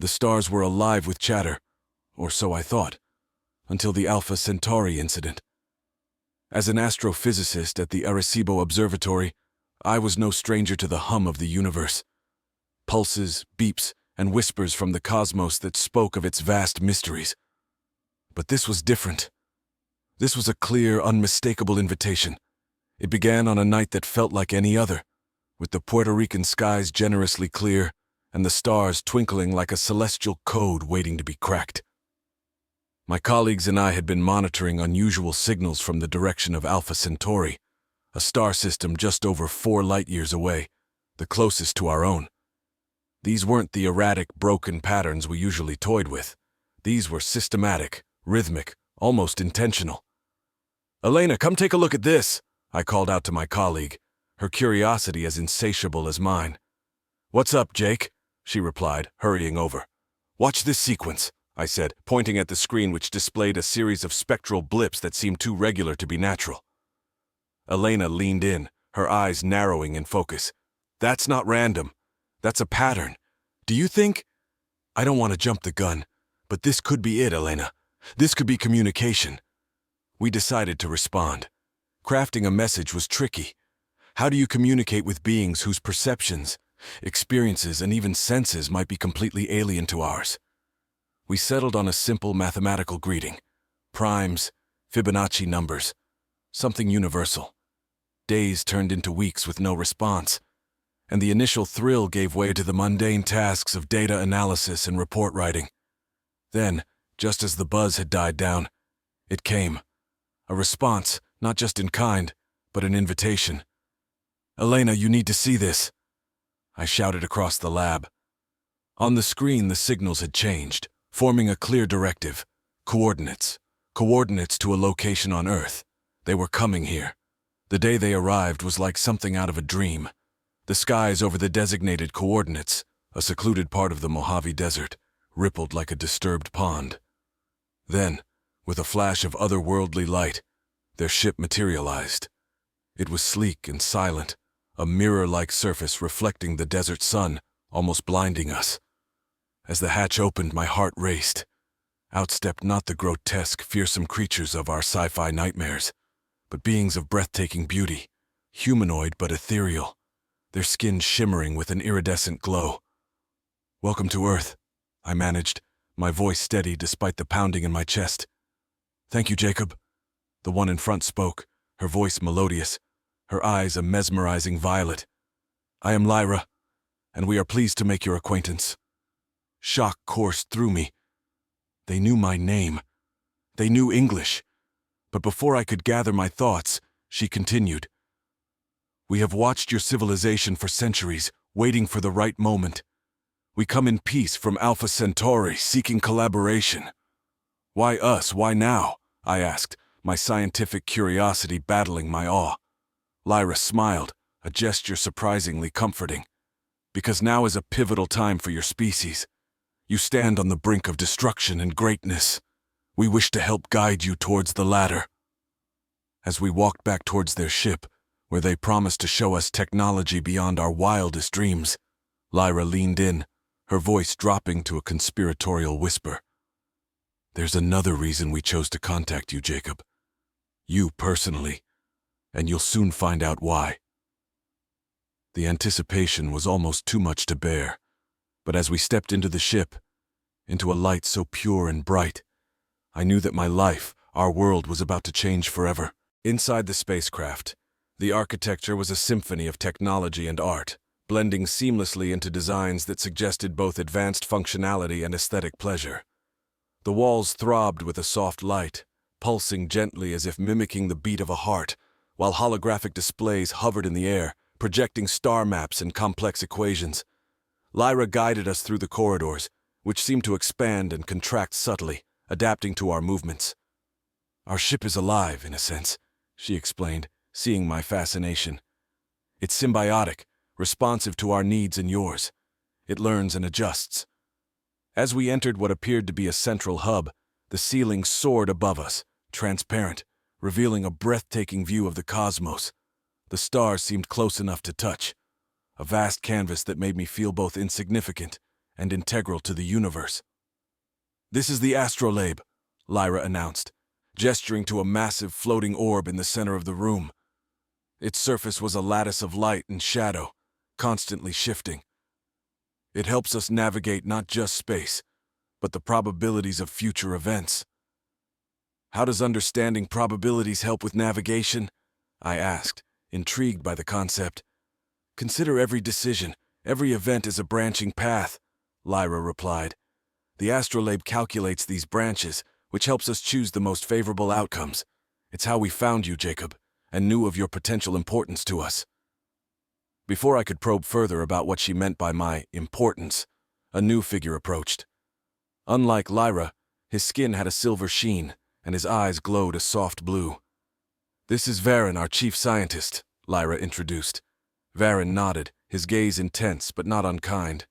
The stars were alive with chatter, or so I thought, until the Alpha Centauri incident. As an astrophysicist at the Arecibo Observatory, I was no stranger to the hum of the universe. Pulses, beeps, and whispers from the cosmos that spoke of its vast mysteries. But this was different. This was a clear, unmistakable invitation. It began on a night that felt like any other, with the Puerto Rican skies generously clear and the stars twinkling like a celestial code waiting to be cracked. My colleagues and I had been monitoring unusual signals from the direction of Alpha Centauri, a star system just over 4 light-years away, the closest to our own. These weren't the erratic, broken patterns we usually toyed with. These were systematic, rhythmic, almost intentional. "Elena, come take a look at this," I called out to my colleague, her curiosity as insatiable as mine. "What's up, Jake?" she replied, hurrying over. "Watch this sequence," I said, pointing at the screen which displayed a series of spectral blips that seemed too regular to be natural. Elena leaned in, her eyes narrowing in focus. "That's not random. That's a pattern. Do you think—" "I don't want to jump the gun, but this could be it, Elena. This could be communication." We decided to respond. Crafting a message was tricky. How do you communicate with beings whose perceptions, experiences, and even senses might be completely alien to ours? We settled on a simple mathematical greeting. Primes, Fibonacci numbers, something universal. Days turned into weeks with no response, and the initial thrill gave way to the mundane tasks of data analysis and report writing. Then, just as the buzz had died down, it came. A response, not just in kind, but an invitation. "Elena, you need to see this," I shouted across the lab. On the screen, the signals had changed, forming a clear directive. Coordinates. Coordinates to a location on Earth. They were coming here. The day they arrived was like something out of a dream. The skies over the designated coordinates, a secluded part of the Mojave Desert, rippled like a disturbed pond. Then, with a flash of otherworldly light, their ship materialized. It was sleek and silent, a mirror-like surface reflecting the desert sun, almost blinding us. As the hatch opened, my heart raced. Out stepped not the grotesque, fearsome creatures of our sci-fi nightmares, but beings of breathtaking beauty, humanoid but ethereal, their skin shimmering with an iridescent glow. "Welcome to Earth," I managed, my voice steady despite the pounding in my chest. "Thank you, Jacob." The one in front spoke, her voice melodious, her eyes a mesmerizing violet. "I am Lyra, and we are pleased to make your acquaintance." Shock coursed through me. They knew my name. They knew English. But before I could gather my thoughts, she continued. "We have watched your civilization for centuries, waiting for the right moment. We come in peace from Alpha Centauri, seeking collaboration." "Why us? Why now?" I asked, my scientific curiosity battling my awe. Lyra smiled, a gesture surprisingly comforting. "Because now is a pivotal time for your species. You stand on the brink of destruction and greatness. We wish to help guide you towards the latter." As we walked back towards their ship, where they promised to show us technology beyond our wildest dreams, Lyra leaned in, her voice dropping to a conspiratorial whisper. "There's another reason we chose to contact you, Jacob. You personally, and you'll soon find out why." The anticipation was almost too much to bear, but as we stepped into the ship, into a light so pure and bright, I knew that my life, our world, was about to change forever. Inside the spacecraft, the architecture was a symphony of technology and art, blending seamlessly into designs that suggested both advanced functionality and aesthetic pleasure. The walls throbbed with a soft light, pulsing gently as if mimicking the beat of a heart, while holographic displays hovered in the air, projecting star maps and complex equations. Lyra guided us through the corridors, which seemed to expand and contract subtly, adapting to our movements. "Our ship is alive, in a sense," she explained, seeing my fascination. "It's symbiotic, responsive to our needs and yours. It learns and adjusts." As we entered what appeared to be a central hub, the ceiling soared above us, transparent, revealing a breathtaking view of the cosmos. The stars seemed close enough to touch, a vast canvas that made me feel both insignificant and integral to the universe. "This is the astrolabe," Lyra announced, gesturing to a massive floating orb in the center of the room. Its surface was a lattice of light and shadow, constantly shifting. "It helps us navigate not just space, but the probabilities of future events." "How does understanding probabilities help with navigation?" I asked, intrigued by the concept. "Consider every decision, every event is a branching path," Lyra replied. "The astrolabe calculates these branches, which helps us choose the most favorable outcomes. It's how we found you, Jacob, and knew of your potential importance to us." Before I could probe further about what she meant by my importance, a new figure approached. Unlike Lyra, his skin had a silver sheen, and his eyes glowed a soft blue. "This is Varen, our chief scientist," Lyra introduced. Varen nodded, his gaze intense but not unkind.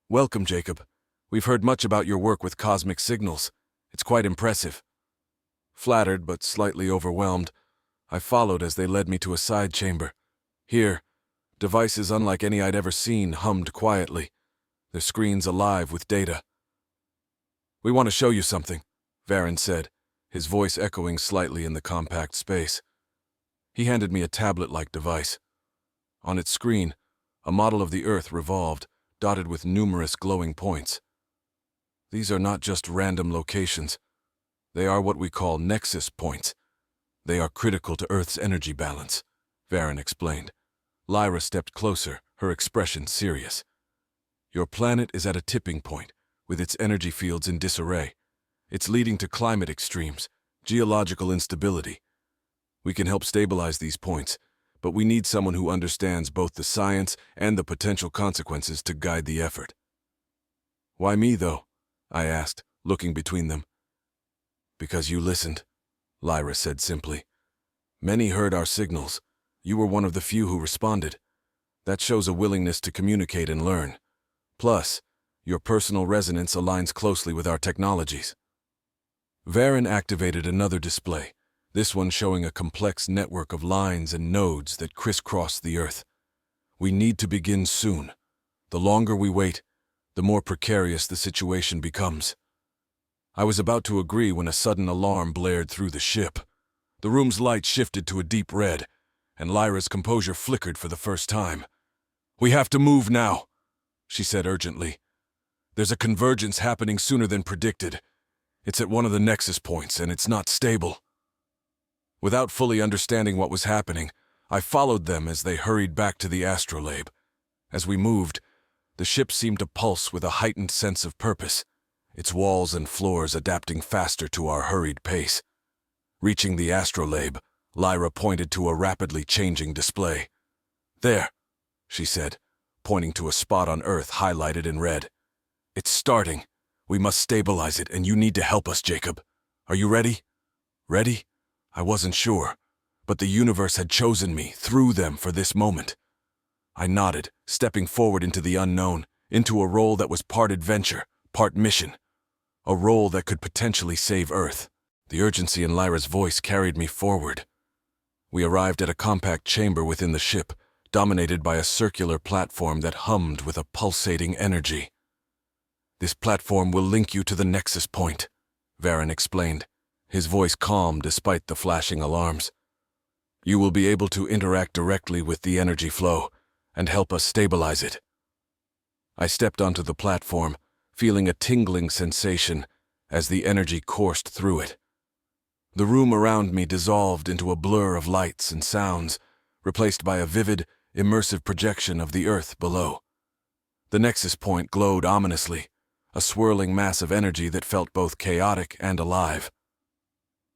"Welcome, Jacob. We've heard much about your work with cosmic signals. It's quite impressive." Flattered but slightly overwhelmed, I followed as they led me to a side chamber. Here, devices unlike any I'd ever seen hummed quietly, their screens alive with data. "We want to show you something," Varen said, his voice echoing slightly in the compact space. He handed me a tablet-like device. On its screen, a model of the Earth revolved, dotted with numerous glowing points. "These are not just random locations. They are what we call nexus points. They are critical to Earth's energy balance," Varen explained. Lyra stepped closer, her expression serious. "Your planet is at a tipping point, with its energy fields in disarray. It's leading to climate extremes, geological instability. We can help stabilize these points, but we need someone who understands both the science and the potential consequences to guide the effort." "Why me, though?" I asked, looking between them. "Because you listened," Lyra said simply. "Many heard our signals. You were one of the few who responded. That shows a willingness to communicate and learn. Plus, your personal resonance aligns closely with our technologies." Varen activated another display, this one showing a complex network of lines and nodes that crisscross the Earth. "We need to begin soon. The longer we wait, the more precarious the situation becomes." I was about to agree when a sudden alarm blared through the ship. The room's light shifted to a deep red, and Lyra's composure flickered for the first time. "We have to move now," she said urgently. "There's a convergence happening sooner than predicted. It's at one of the nexus points, and it's not stable." Without fully understanding what was happening, I followed them as they hurried back to the astrolabe. As we moved, the ship seemed to pulse with a heightened sense of purpose, its walls and floors adapting faster to our hurried pace. Reaching the astrolabe, Lyra pointed to a rapidly changing display. "There," she said, pointing to a spot on Earth highlighted in red. "It's starting. We must stabilize it, and you need to help us, Jacob. Are you ready?" "Ready?" I wasn't sure, but the universe had chosen me, through them, for this moment. I nodded, stepping forward into the unknown, into a role that was part adventure, part mission. A role that could potentially save Earth. The urgency in Lyra's voice carried me forward. We arrived at a compact chamber within the ship, dominated by a circular platform that hummed with a pulsating energy. "This platform will link you to the nexus point," Varen explained, his voice calm despite the flashing alarms. "You will be able to interact directly with the energy flow and help us stabilize it." I stepped onto the platform, feeling a tingling sensation as the energy coursed through it. The room around me dissolved into a blur of lights and sounds, replaced by a vivid, immersive projection of the Earth below. The nexus point glowed ominously, a swirling mass of energy that felt both chaotic and alive.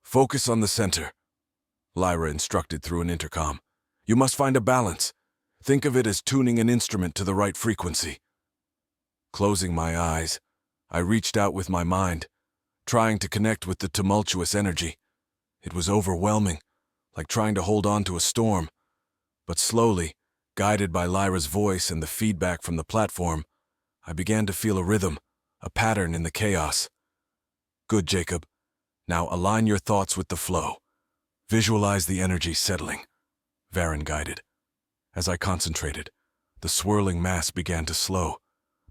"Focus on the center," Lyra instructed through an intercom. "You must find a balance. Think of it as tuning an instrument to the right frequency." Closing my eyes, I reached out with my mind, trying to connect with the tumultuous energy. It was overwhelming, like trying to hold on to a storm. But slowly, guided by Lyra's voice and the feedback from the platform, I began to feel a rhythm, a pattern in the chaos. "Good, Jacob. Now align your thoughts with the flow. Visualize the energy settling," Varen guided. As I concentrated, the swirling mass began to slow,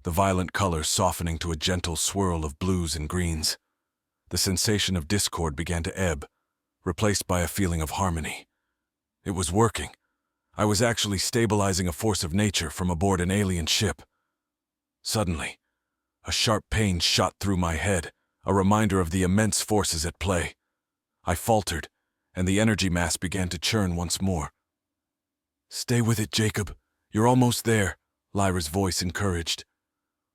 the violent colors softening to a gentle swirl of blues and greens. The sensation of discord began to ebb, replaced by a feeling of harmony. It was working. I was actually stabilizing a force of nature from aboard an alien ship. Suddenly, a sharp pain shot through my head, a reminder of the immense forces at play. I faltered, and the energy mass began to churn once more. "Stay with it, Jacob. You're almost there," Lyra's voice encouraged.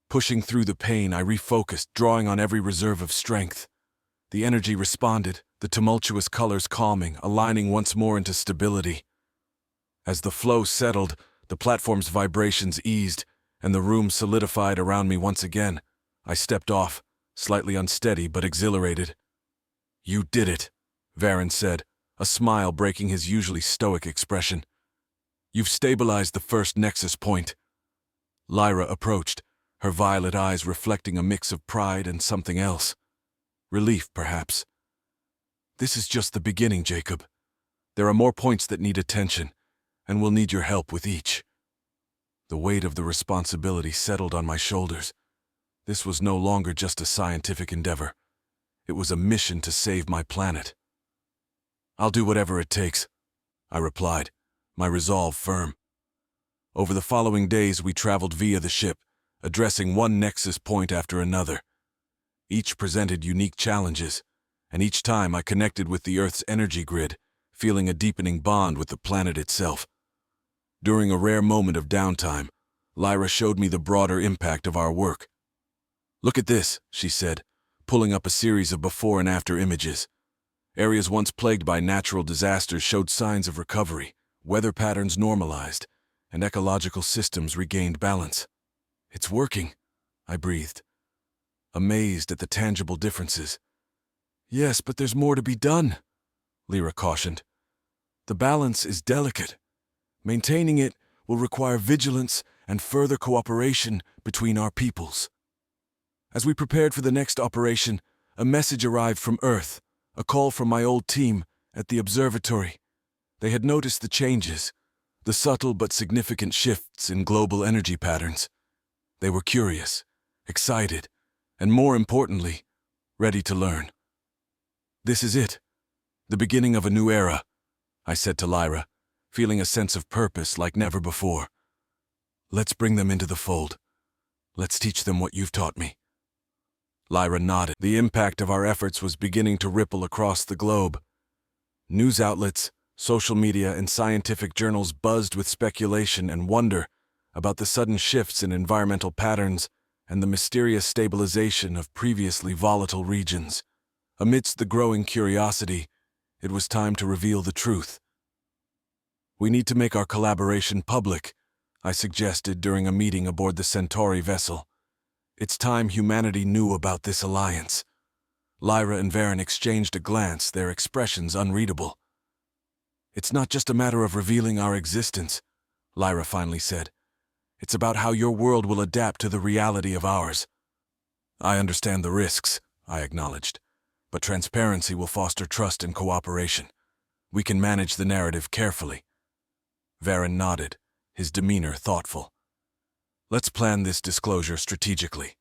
Pushing through the pain, I refocused, drawing on every reserve of strength. The energy responded, the tumultuous colors calming, aligning once more into stability. As the flow settled, the platform's vibrations eased, and the room solidified around me once again. I stepped off, slightly unsteady but exhilarated. "You did it," Varen said, a smile breaking his usually stoic expression. "You've stabilized the first nexus point." Lyra approached, her violet eyes reflecting a mix of pride and something else. Relief, perhaps. "This is just the beginning, Jacob. There are more points that need attention, and we'll need your help with each." The weight of the responsibility settled on my shoulders. This was no longer just a scientific endeavor. It was a mission to save my planet. "I'll do whatever it takes," I replied, my resolve firm. Over the following days, we traveled via the ship, addressing one nexus point after another. Each presented unique challenges, and each time I connected with the Earth's energy grid, feeling a deepening bond with the planet itself. During a rare moment of downtime, Lyra showed me the broader impact of our work. "Look at this," she said, pulling up a series of before and after images. Areas once plagued by natural disasters showed signs of recovery, weather patterns normalized, and ecological systems regained balance. "It's working," I breathed, amazed at the tangible differences. "Yes, but there's more to be done," Lyra cautioned. "The balance is delicate. Maintaining it will require vigilance and further cooperation between our peoples." As we prepared for the next operation, a message arrived from Earth, a call from my old team at the observatory. They had noticed the changes, the subtle but significant shifts in global energy patterns. They were curious, excited, and more importantly, ready to learn. "This is it, the beginning of a new era," I said to Lyra, feeling a sense of purpose like never before. "Let's bring them into the fold. Let's teach them what you've taught me." Lyra nodded. The impact of our efforts was beginning to ripple across the globe. News outlets, social media, and scientific journals buzzed with speculation and wonder about the sudden shifts in environmental patterns and the mysterious stabilization of previously volatile regions. Amidst the growing curiosity, it was time to reveal the truth. "We need to make our collaboration public," I suggested during a meeting aboard the Centauri vessel. "It's time humanity knew about this alliance." Lyra and Varen exchanged a glance, their expressions unreadable. "It's not just a matter of revealing our existence," Lyra finally said. "It's about how your world will adapt to the reality of ours." "I understand the risks," I acknowledged, "but transparency will foster trust and cooperation. We can manage the narrative carefully." Varen nodded, his demeanor thoughtful. "Let's plan this disclosure strategically.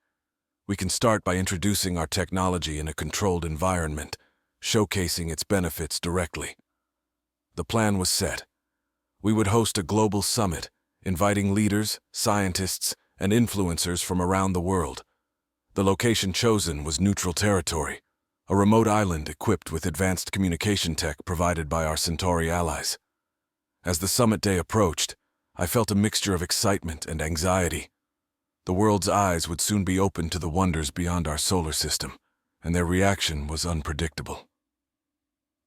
We can start by introducing our technology in a controlled environment, showcasing its benefits directly." The plan was set. We would host a global summit, inviting leaders, scientists, and influencers from around the world. The location chosen was neutral territory, a remote island equipped with advanced communication tech provided by our Centauri allies. As the summit day approached, I felt a mixture of excitement and anxiety. The world's eyes would soon be open to the wonders beyond our solar system, and their reaction was unpredictable.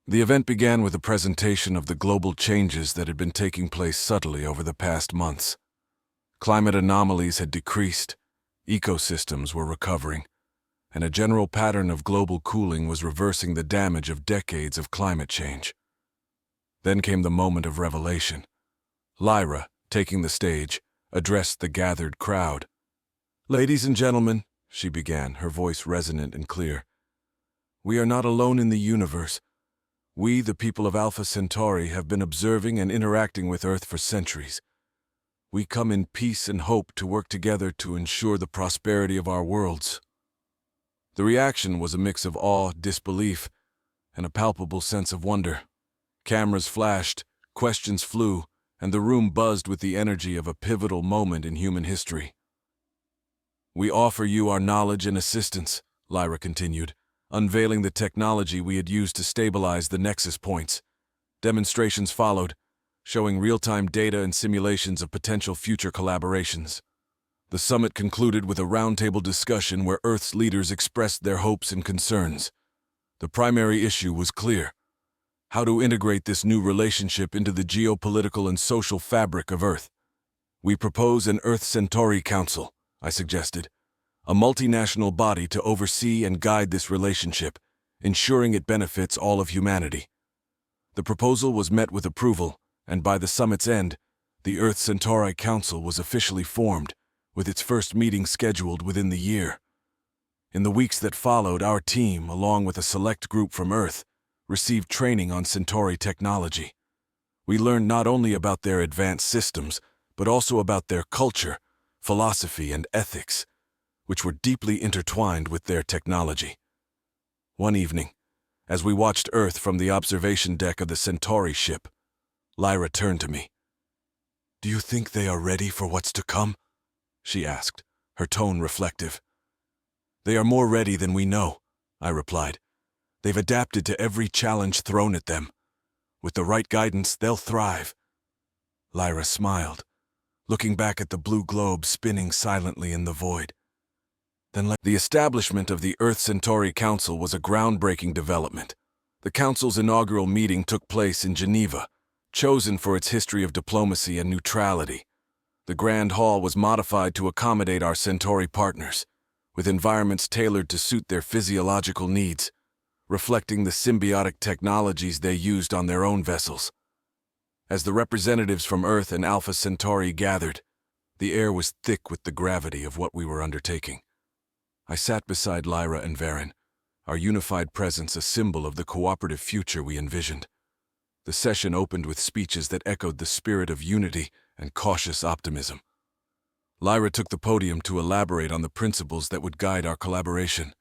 The event began with a presentation of the global changes that had been taking place subtly over the past months. Climate anomalies had decreased, ecosystems were recovering, and a general pattern of global cooling was reversing the damage of decades of climate change. Then came the moment of revelation. Lyra, taking the stage, addressed the gathered crowd. "Ladies and gentlemen," she began, her voice resonant and clear, "we are not alone in the universe. We, the people of Alpha Centauri, have been observing and interacting with Earth for centuries. We come in peace and hope to work together to ensure the prosperity of our worlds." The reaction was a mix of awe, disbelief, and a palpable sense of wonder. Cameras flashed, questions flew, and the room buzzed with the energy of a pivotal moment in human history. "We offer you our knowledge and assistance," Lyra continued, unveiling the technology we had used to stabilize the nexus points. Demonstrations followed, showing real-time data and simulations of potential future collaborations. The summit concluded with a roundtable discussion where Earth's leaders expressed their hopes and concerns. The primary issue was clear: how to integrate this new relationship into the geopolitical and social fabric of Earth. "We propose an Earth-Centauri Council," I suggested, "a multinational body to oversee and guide this relationship, ensuring it benefits all of humanity." The proposal was met with approval, and by the summit's end, the Earth-Centauri Council was officially formed, with its first meeting scheduled within the year. In the weeks that followed, our team, along with a select group from Earth, received training on Centauri technology. We learned not only about their advanced systems, but also about their culture, philosophy, and ethics, which were deeply intertwined with their technology. One evening, as we watched Earth from the observation deck of the Centauri ship, Lyra turned to me. "Do you think they are ready for what's to come?" she asked, her tone reflective. "They are more ready than we know," I replied. "They've adapted to every challenge thrown at them. With the right guidance, they'll thrive." Lyra smiled, looking back at the blue globe spinning silently in the void. The establishment of the Earth-Centauri Council was a groundbreaking development. The Council's inaugural meeting took place in Geneva, chosen for its history of diplomacy and neutrality. The Grand Hall was modified to accommodate our Centauri partners, with environments tailored to suit their physiological needs, reflecting the symbiotic technologies they used on their own vessels. As the representatives from Earth and Alpha Centauri gathered, the air was thick with the gravity of what we were undertaking. I sat beside Lyra and Varen, our unified presence a symbol of the cooperative future we envisioned. The session opened with speeches that echoed the spirit of unity and cautious optimism. Lyra took the podium to elaborate on the principles that would guide our collaboration.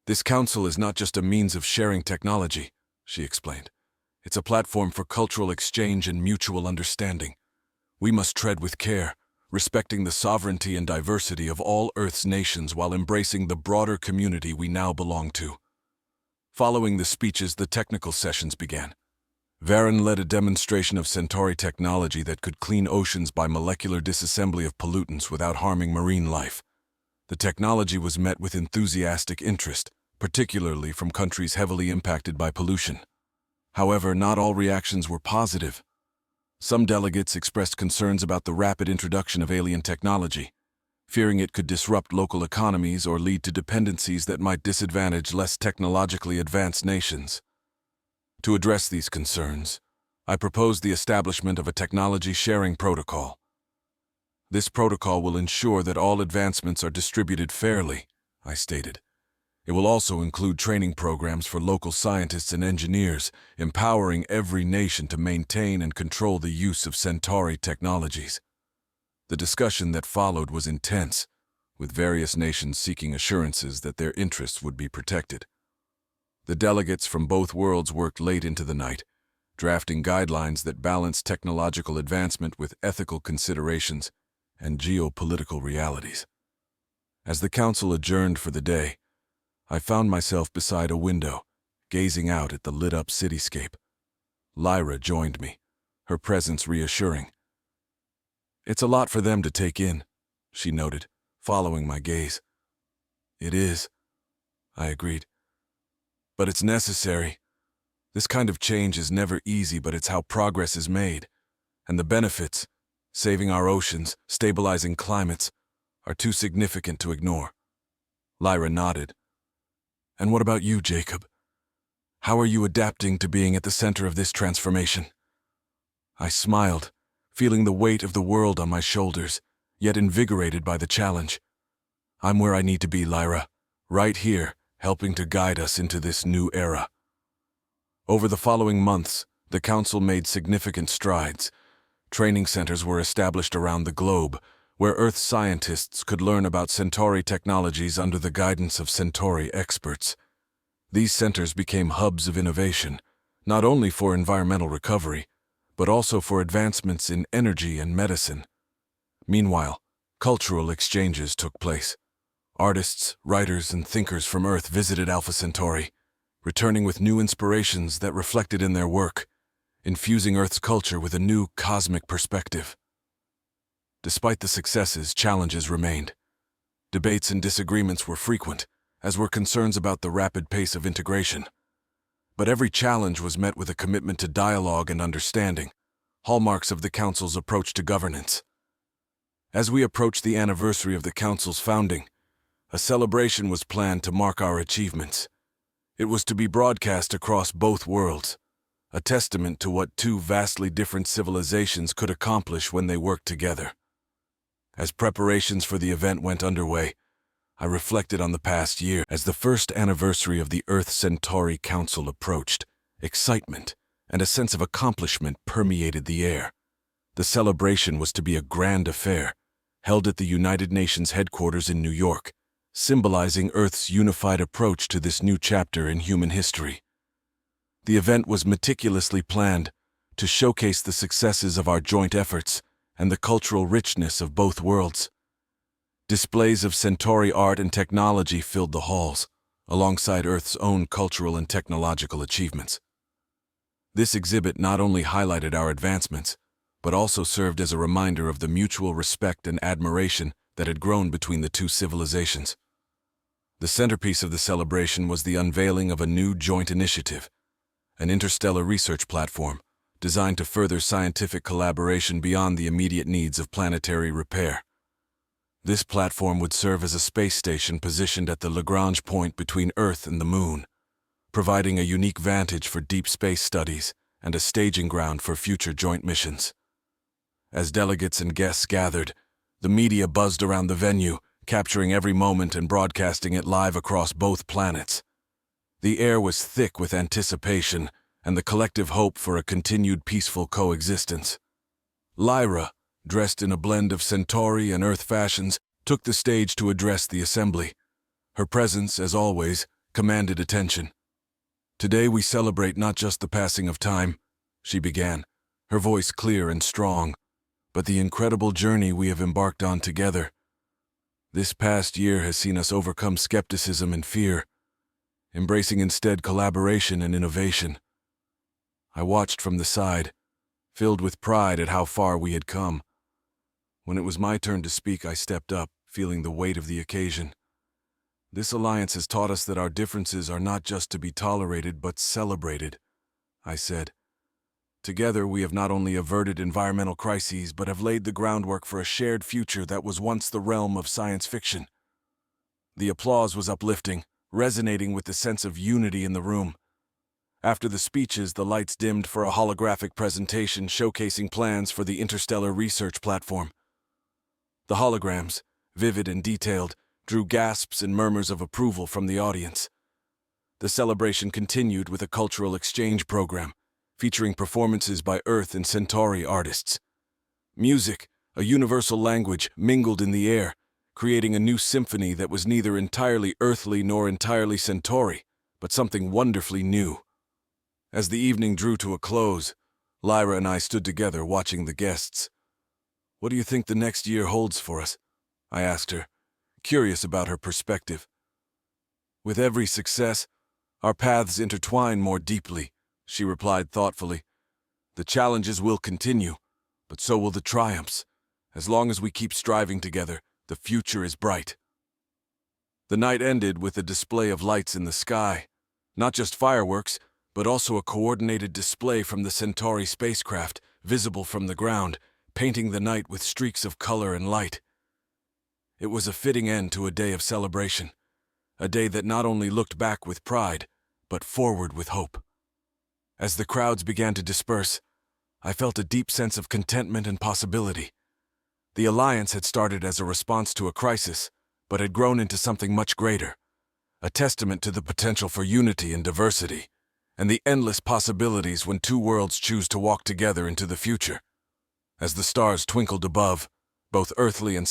"This council is not just a means of sharing technology," she explained. "It's a platform for cultural exchange and mutual understanding. We must tread with care, respecting the sovereignty and diversity of all Earth's nations while embracing the broader community we now belong to." Following the speeches, the technical sessions began. Varen led a demonstration of Centauri technology that could clean oceans by molecular disassembly of pollutants without harming marine life. The technology was met with enthusiastic interest, particularly from countries heavily impacted by pollution. However, not all reactions were positive. Some delegates expressed concerns about the rapid introduction of alien technology, fearing it could disrupt local economies or lead to dependencies that might disadvantage less technologically advanced nations. To address these concerns, I proposed the establishment of a technology sharing protocol. "This protocol will ensure that all advancements are distributed fairly," I stated. "It will also include training programs for local scientists and engineers, empowering every nation to maintain and control the use of Centauri technologies." The discussion that followed was intense, with various nations seeking assurances that their interests would be protected. The delegates from both worlds worked late into the night, drafting guidelines that balanced technological advancement with ethical considerations and geopolitical realities. As the council adjourned for the day, I found myself beside a window, gazing out at the lit-up cityscape. Lyra joined me, her presence reassuring. "It's a lot for them to take in," she noted, following my gaze. "It is," I agreed. "But it's necessary. This kind of change is never easy, but it's how progress is made. And the benefits, saving our oceans, stabilizing climates, are too significant to ignore." Lyra nodded. "And what about you, Jacob? How are you adapting to being at the center of this transformation?" I smiled, feeling the weight of the world on my shoulders, yet invigorated by the challenge. "I'm where I need to be, Lyra, right here, helping to guide us into this new era." Over the following months, the Council made significant strides, Training centers were established around the globe, where Earth scientists could learn about Centauri technologies under the guidance of Centauri experts. These centers became hubs of innovation, not only for environmental recovery, but also for advancements in energy and medicine. Meanwhile, cultural exchanges took place. Artists, writers, and thinkers from Earth visited Alpha Centauri, returning with new inspirations that reflected in their work, infusing Earth's culture with a new cosmic perspective. Despite the successes, challenges remained. Debates and disagreements were frequent, as were concerns about the rapid pace of integration. But every challenge was met with a commitment to dialogue and understanding, hallmarks of the Council's approach to governance. As we approached the anniversary of the Council's founding, a celebration was planned to mark our achievements. It was to be broadcast across both worlds, a testament to what two vastly different civilizations could accomplish when they worked together. As preparations for the event went underway, I reflected on the past year. As the first anniversary of the Earth Centauri Council approached, excitement and a sense of accomplishment permeated the air. The celebration was to be a grand affair, held at the United Nations headquarters in New York, symbolizing Earth's unified approach to this new chapter in human history. The event was meticulously planned to showcase the successes of our joint efforts and the cultural richness of both worlds. Displays of Centauri art and technology filled the halls, alongside Earth's own cultural and technological achievements. This exhibit not only highlighted our advancements, but also served as a reminder of the mutual respect and admiration that had grown between the two civilizations. The centerpiece of the celebration was the unveiling of a new joint initiative, an interstellar research platform designed to further scientific collaboration beyond the immediate needs of planetary repair. This platform would serve as a space station positioned at the Lagrange point between Earth and the Moon, providing a unique vantage for deep space studies and a staging ground for future joint missions. As delegates and guests gathered, the media buzzed around the venue, capturing every moment and broadcasting it live across both planets. The air was thick with anticipation and the collective hope for a continued peaceful coexistence. Lyra, dressed in a blend of Centauri and Earth fashions, took the stage to address the assembly. Her presence, as always, commanded attention. "Today we celebrate not just the passing of time," she began, her voice clear and strong, "but the incredible journey we have embarked on together. This past year has seen us overcome skepticism and fear, embracing instead collaboration and innovation." I watched from the side, filled with pride at how far we had come. When it was my turn to speak, I stepped up, feeling the weight of the occasion. "This alliance has taught us that our differences are not just to be tolerated but celebrated," I said. "Together we have not only averted environmental crises but have laid the groundwork for a shared future that was once the realm of science fiction." The applause was uplifting, resonating with the sense of unity in the room. After the speeches, the lights dimmed for a holographic presentation showcasing plans for the interstellar research platform. The holograms, vivid and detailed, drew gasps and murmurs of approval from the audience. The celebration continued with a cultural exchange program, featuring performances by Earth and Centauri artists. Music, a universal language, mingled in the air, creating a new symphony that was neither entirely earthly nor entirely Centauri, but something wonderfully new. As the evening drew to a close, Lyra and I stood together watching the guests. "What do you think the next year holds for us?" I asked her, curious about her perspective. "With every success, our paths intertwine more deeply," she replied thoughtfully. "The challenges will continue, but so will the triumphs. As long as we keep striving together, the future is bright." The night ended with a display of lights in the sky, not just fireworks, but also a coordinated display from the Centauri spacecraft, visible from the ground, painting the night with streaks of color and light. It was a fitting end to a day of celebration, a day that not only looked back with pride, but forward with hope. As the crowds began to disperse, I felt a deep sense of contentment and possibility. The alliance had started as a response to a crisis, but had grown into something much greater, a testament to the potential for unity and diversity, and the endless possibilities when two worlds choose to walk together into the future. As the stars twinkled above, both earthly and